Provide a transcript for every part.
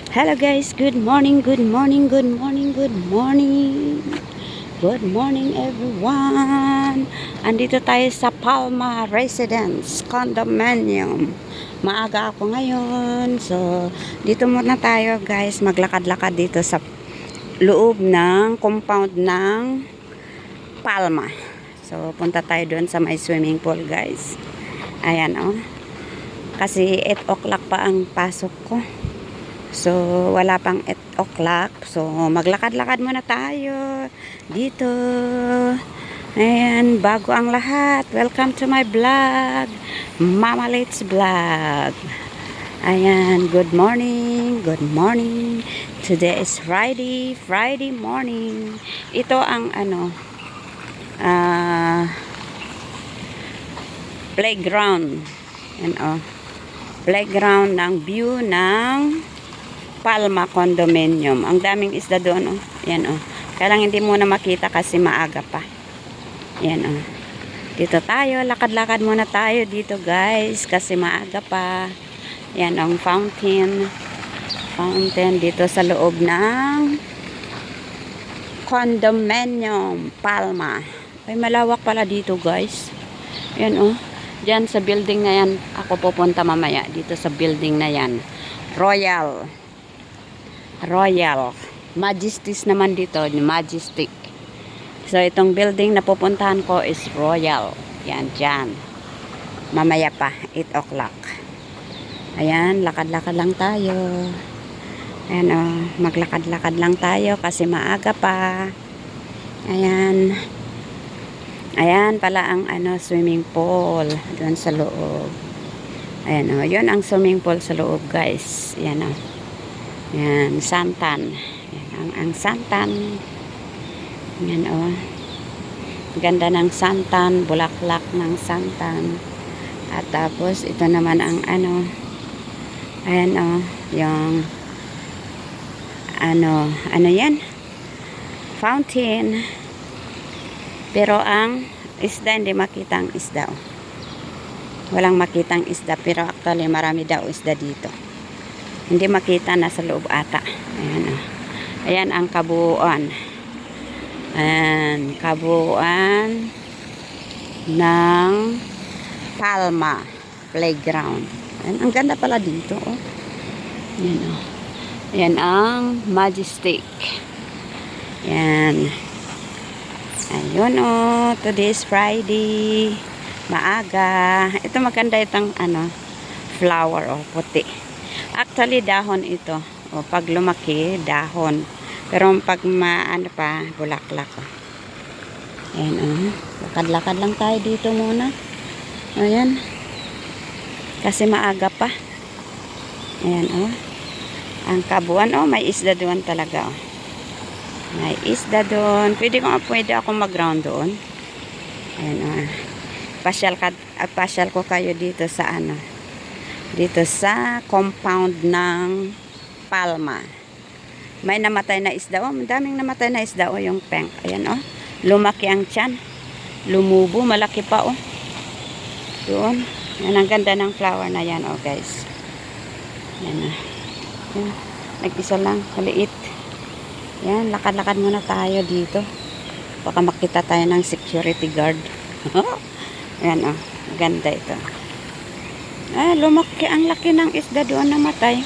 Hello guys, good morning, good morning, good morning, good morning. Good morning everyone. Andito tayo sa Palma Residence Condominium. Maaga ako ngayon. So, dito muna tayo guys, maglakad-lakad dito sa loob ng compound ng Palma. So, punta tayo doon sa may swimming pool guys. Ayan oh. Kasi 8 o'clock pa ang pasok ko. So, wala pang 8 o'clock. So, maglakad-lakad muna tayo dito. Ayan, bago ang lahat. Welcome to my vlog. Mama Let's Vlog. Ayan, good morning. Good morning. Today is Friday morning. Ito ang playground. Ayan, playground ng view ng Palma Condominium. Ang daming isda doon, oh. Yan, oh. Kaya lang hindi muna makita kasi maaga pa. Yan, oh. Dito tayo, lakad-lakad muna tayo dito, guys, kasi maaga pa. Yan ang fountain. Fountain dito sa loob ng Condominium Palma. Ay, malawak pala dito, guys. Yan, oh. Diyan sa building na yan, ako pupunta mamaya dito sa building na yan. Royal Majestic naman dito, Majestic. So itong building na pupuntahan ko is Royal. Yan dyan. Mamaya pa 8 o'clock. Ayan, lakad-lakad lang tayo. Ayan oh, maglakad-lakad lang tayo kasi maaga pa. Ayan. Ayan pala ang swimming pool doon sa loob. Ayan oh, yun ang swimming pool sa loob, guys. Ayan oh. Yan, santan. Yan, ang santan. Yan, oh. Ganda ng santan, bulaklak ng santan. At tapos, ito naman ang ayan, oh. Yung, yan? Fountain. Pero ang isda, hindi makita ang isda, oh. Walang makitang isda, pero actually, marami daw isda dito. Hindi makita, nasa loob ata. Ayan, oh. Ayan ang kabuuan. Ayan, kabuuan ng Palma Playground. Ayan, ang ganda pala dito, oh. Ayan, oh. Ayan ang Majestic. Ayan. Ayun, oh. Today is Friday. Maaga. Ito maganda itong flower, oh, puti. Actually, dahon ito. O, pag lumaki, dahon. Pero pag pa, bulaklak. O. Ayan, o. Lakad-lakad lang tayo dito muna. Ayan. Kasi maaga pa. Ayan, o. Ang kabuan, o. May isda doon talaga, o. May isda doon. Pwede ako mag-round doon. Ayan, o. Pasyal ko kayo dito sa dito sa compound ng Palma. May namatay na isda, oh. Madaming namatay na isda, oh, yung peng. Ayan, oh. Lumaki ang tiyan. Lumubo, malaki pa, oh. Doon. Yan ang ganda ng flower na yan, oh, guys. Yan, oh. Yan. Nag-isa lang, maliit. Yan, lakad-lakad muna tayo dito. Baka makita tayo ng security guard. Yan, oh. Ganda ito. Lumaki ang laki ng isda doon namatay.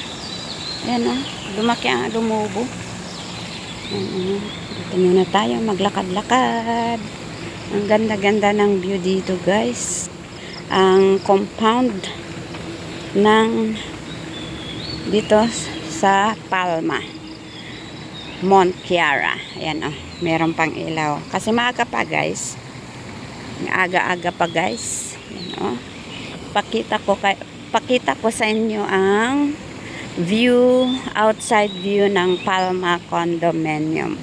Ayan, lumaki ang lumubo. Ayan, dito muna tayo maglakad-lakad. Ang ganda-ganda ng view dito, guys. Ang compound ng dito sa Palma Mont Kiara. Ayan, meron pang ilaw. Kasi maaga pa, guys. Aga-aga pa, guys. Ayan, pakita ko sa inyo ang view, outside view ng Palma Condominium.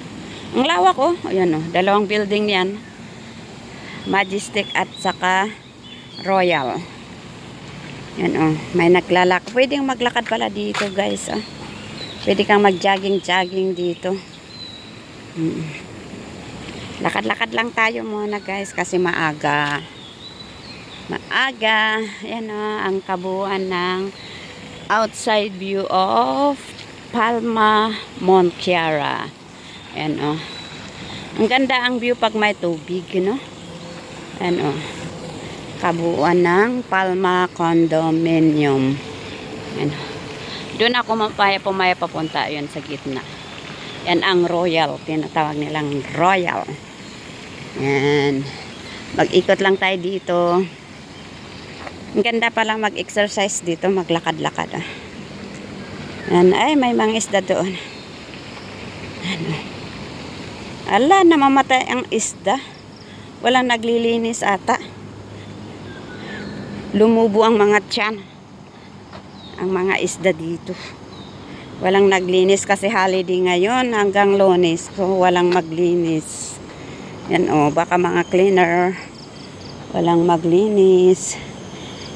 Ang lawak, oh. Ayan, oh. Dalawang building yan. Majestic at saka Royal. Ayan, oh. May naglalak. Pwedeng maglakad pala dito, guys, oh. Pwede kang mag-jogging dito. Lakad-lakad lang tayo muna, guys, kasi maaga. Ayan, ang kabuuan ng outside view of Palma Monquiara. Ayan o. Ang ganda ang view pag may tubig, no? Ayan o. Kabuuan ng Palma Condominium. Ayan. Doon ako pumaya papunta yun sa gitna. Yan ang Royal. Tinatawag nilang Royal. Yan. Mag-ikot lang tayo dito. Ang ganda palang mag-exercise dito. Maglakad-lakad. Ah. Yan. Ay, may mga isda doon. Ano. Ala, namamatay ang isda. Walang naglilinis ata. Lumubo ang mga tiyan. Ang mga isda dito. Walang naglinis kasi holiday ngayon hanggang Lunes. So, walang maglinis. Yan o, baka mga cleaner. Walang maglinis.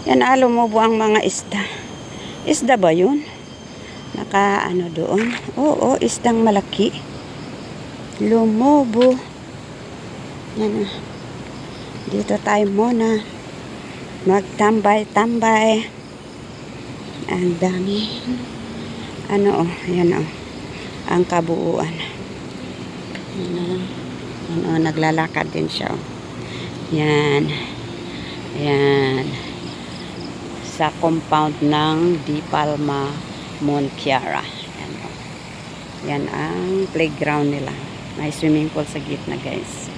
Yan lumubo ang mga isda. Isda ba yun? Naka ano doon? Oo, isdang malaki. Lumubo. Yan o. Dito tayo muna. Magtambay-tambay. Ang dami. Ano yan ang kabuuan. Yan naglalakad din siya. Yan. Yan. Sa compound ng Di Palma Monquiara. Yan Yan ang playground nila. May swimming pool sa gitna, guys.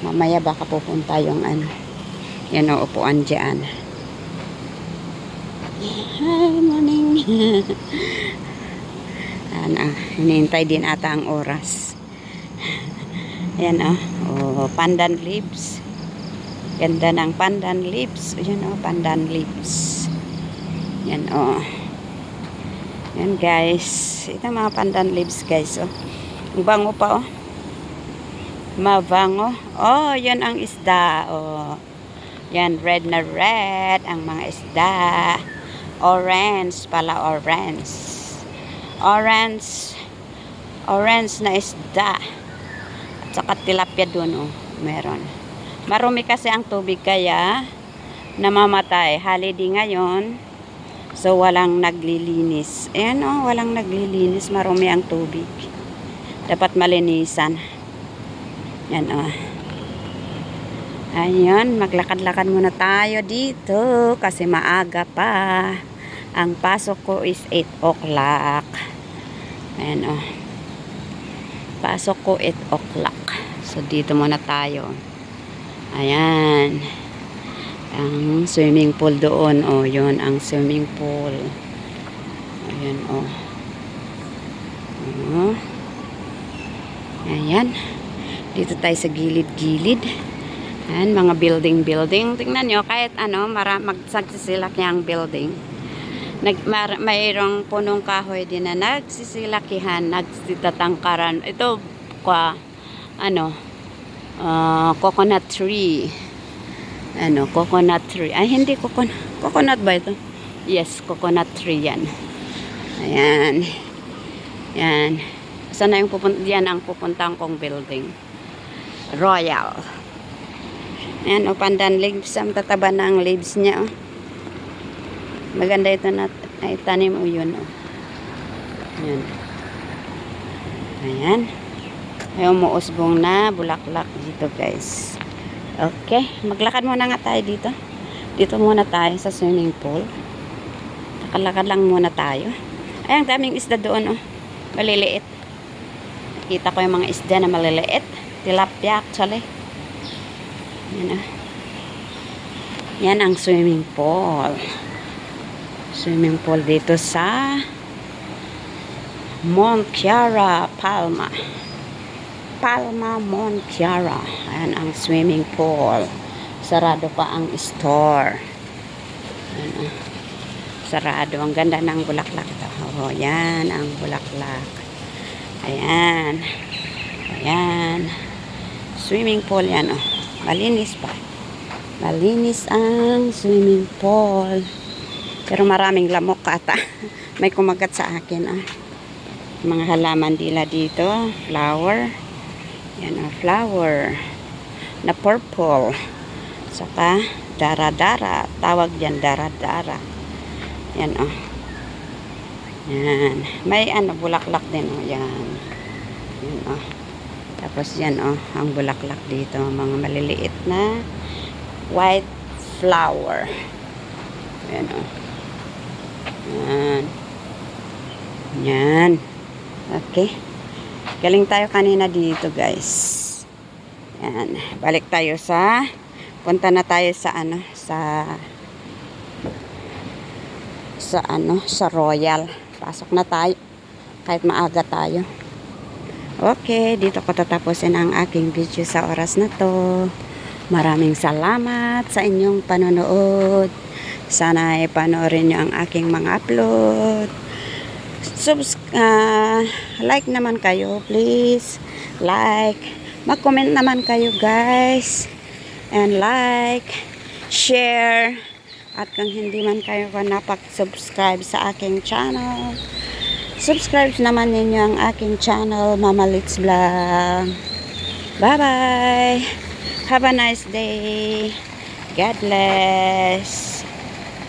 Mamaya baka pupunta yung yan upuan dyan. Hi, morning. Hinihintay din ata ang oras. Ayan pandan leaves. Ganda ng pandan leaves. Ayan pandan leaves. Yan Yan guys. Ito mga pandan leaves guys. Bango pa Mabango. Yan ang isda. Yan red na red ang mga isda. Orange pala, orange. Orange na isda. At saka tilapia dun, meron. Marumi kasi ang tubig kaya namamatay. Holiday ngayon. So, walang naglilinis. Ayan, walang naglilinis. Marumi ang tubig. Dapat malinisan. Yan, Ayun, maglakad-lakad muna tayo dito kasi maaga pa. Ang pasok ko is 8 o'clock. Ayan Pasok ko 8 o'clock. So, dito muna tayo. Ayan. Ang swimming pool doon. Yun ang swimming pool. Ayan Ayan. Dito tayo sa gilid-gilid. Ayan, mga building. Tingnan nyo, kahit magsasilak niya ang building. Mayroong punong kahoy din na nagsisilakihan, nagsitatangkaran. Ito, coconut tree. Coconut tree. Ay, hindi coconut. Coconut ba ito? Yes, coconut tree yan. Ayan. Yan. Saan na yung yan ang pupuntang kong building. Royal. Ayan, pandan leaves. Ang tataba na ang leaves niya, Maganda ito na tanim yun, Ayan. Ayan. May umuusbong na bulaklak dito, guys. Okay. Maglakad muna nga tayo dito. Dito muna tayo sa swimming pool. Nakalakad lang muna tayo. Ay, ang daming isda doon, Maliliit. Nakita ko yung mga isda na maliliit. Tilapia, actually. Yan Yan ang swimming pool. Swimming pool dito sa Monquiara, Palma. Palma Monquiara. Ayan ang swimming pool. Sarado pa ang store. Ayan, sarado. Ang ganda ng bulaklak ito. Yan ang bulaklak. Ayan. Ayan. Swimming pool yan, Malinis pa. Malinis ang swimming pool. Pero maraming lamok ata. May kumagat sa akin, Mga halaman dila dito. Flower. Yan, flower. Na purple. Saka, dara-dara. Tawag yan, dara-dara. Yan, Yan. May ano, bulaklak din, oh. Yan. Yan, oh. Tapos yan, oh. Ang bulaklak dito. Mga maliliit na white flower. Yan, oh. Yan. Yan. Okay. Galing tayo kanina dito, guys. Yan. Balik tayo sa punta na tayo sa ano, sa Royal. Pasok na tayo. Kahit maaga tayo. Okay, dito ko tatapusin ang aking video sa oras na to. Maraming salamat sa inyong panonood. Sana ipanoorin nyo ang aking mga upload. Like naman kayo, please. Like. Mag-comment naman kayo, guys. And like, share. At kung hindi man kayo napag-subscribe sa aking channel, subscribe naman ninyo ang aking channel, Mama Litz Vlog. Bye-bye. Have a nice day. God bless.